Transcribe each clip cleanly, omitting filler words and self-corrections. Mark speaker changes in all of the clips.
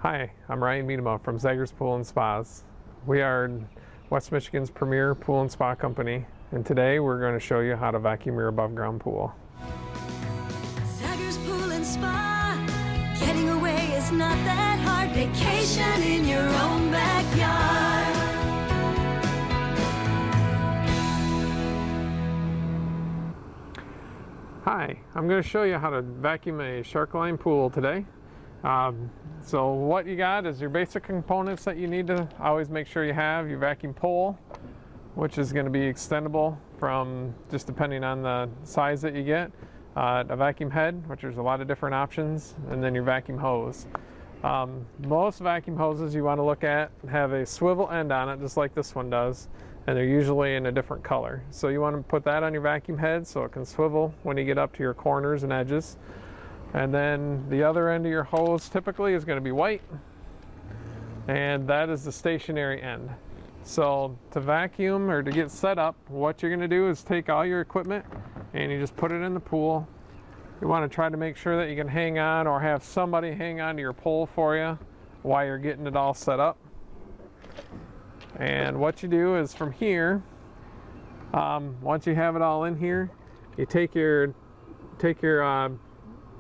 Speaker 1: Hi, I'm Ryan Miedema from Zagers Pool and Spas. We are West Michigan's premier pool and spa company, and today we're going to show you how to vacuum your above ground pool.
Speaker 2: Zagers Pool and Spa, getting away is not that hard. Vacation in your own backyard.
Speaker 1: Hi, I'm going to show you how to vacuum a Sharkline pool today. So what you got is your basic components that you need to always make sure you have. Your vacuum pole, which is going to be extendable from just depending on the size that you get. A vacuum head, which there's a lot of different options, and then your vacuum hose. Most vacuum hoses you want to look at have a swivel end on it, just like this one does, and they're usually in a different color. So you want to put that on your vacuum head so it can swivel when you get up to your corners and edges. And then the other end of your hose typically is going to be white, and that is the stationary end. So to vacuum or to get set up, what you're going to do is take all your equipment and you just put it in the pool. You want to try to make sure that you can hang on or have somebody hang on to your pole for you while you're getting it all set up. And what you do is from here, once you have it all in here, you take your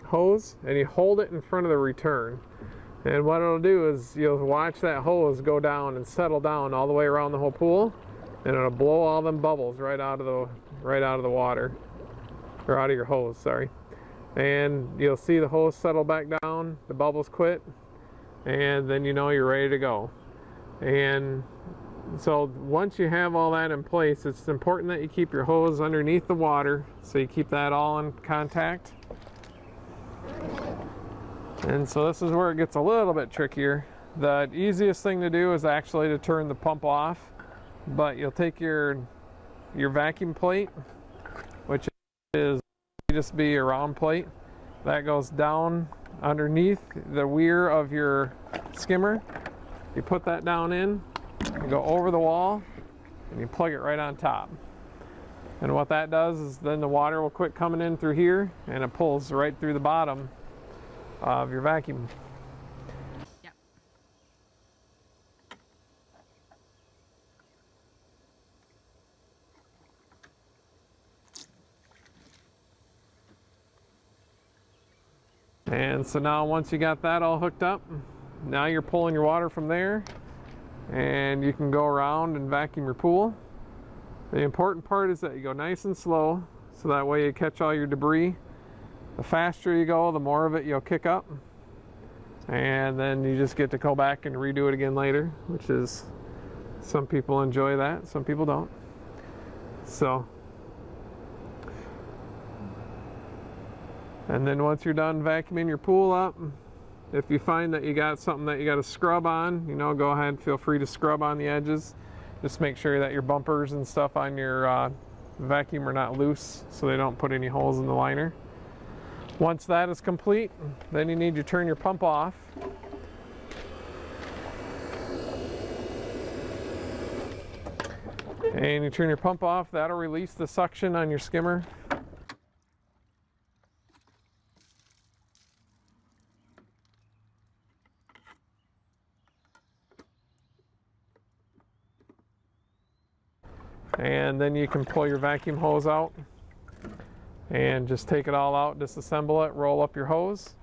Speaker 1: hose and you hold it in front of the return, and what it'll do is you'll watch that hose go down and settle down all the way around the whole pool, and it'll blow all them bubbles right out of the water, or out of your hose, sorry. And you'll see the hose settle back down, the bubbles quit, and then you know you're ready to go. And so once you have all that in place, it's important that you keep your hose underneath the water so you keep that all in contact. And so this is where it gets a little bit trickier. The easiest thing to do is actually to turn the pump off, but you'll take your vacuum plate, which is just be a round plate that goes down underneath the weir of your skimmer. You put that down in, you go over the wall, and you plug it right on top. And what that does is then the water will quit coming in through here, and it pulls right through the bottom of your vacuum.
Speaker 3: Yep.
Speaker 1: And so now once you got that all hooked up, now you're pulling your water from there, and you can go around and vacuum your pool. The important part is that you go nice and slow, so that way you catch all your debris. The faster you go, the more of it you'll kick up, and then you just get to go back and redo it again later, which is, some people enjoy that, some people don't. So, and then once you're done vacuuming your pool up, if you find that you got something that you got to scrub on, you know, go ahead, feel free to scrub on the edges. Just make sure that your bumpers and stuff on your vacuum are not loose, so they don't put any holes in the liner. Once that is complete, then you need to turn your pump off. And you turn your pump off, that'll release the suction on your skimmer. And then you can pull your vacuum hose out and just take it all out, disassemble it, roll up your hose,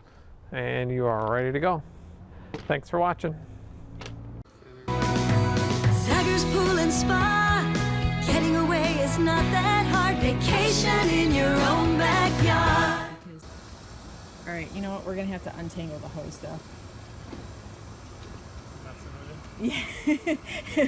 Speaker 1: and you are ready to go. Thanks for watching.
Speaker 2: Zagers Pool and Spa, getting away is not that hard. Vacation in your own backyard.
Speaker 3: All right, you know what? We're gonna have to untangle the hose though. Yeah.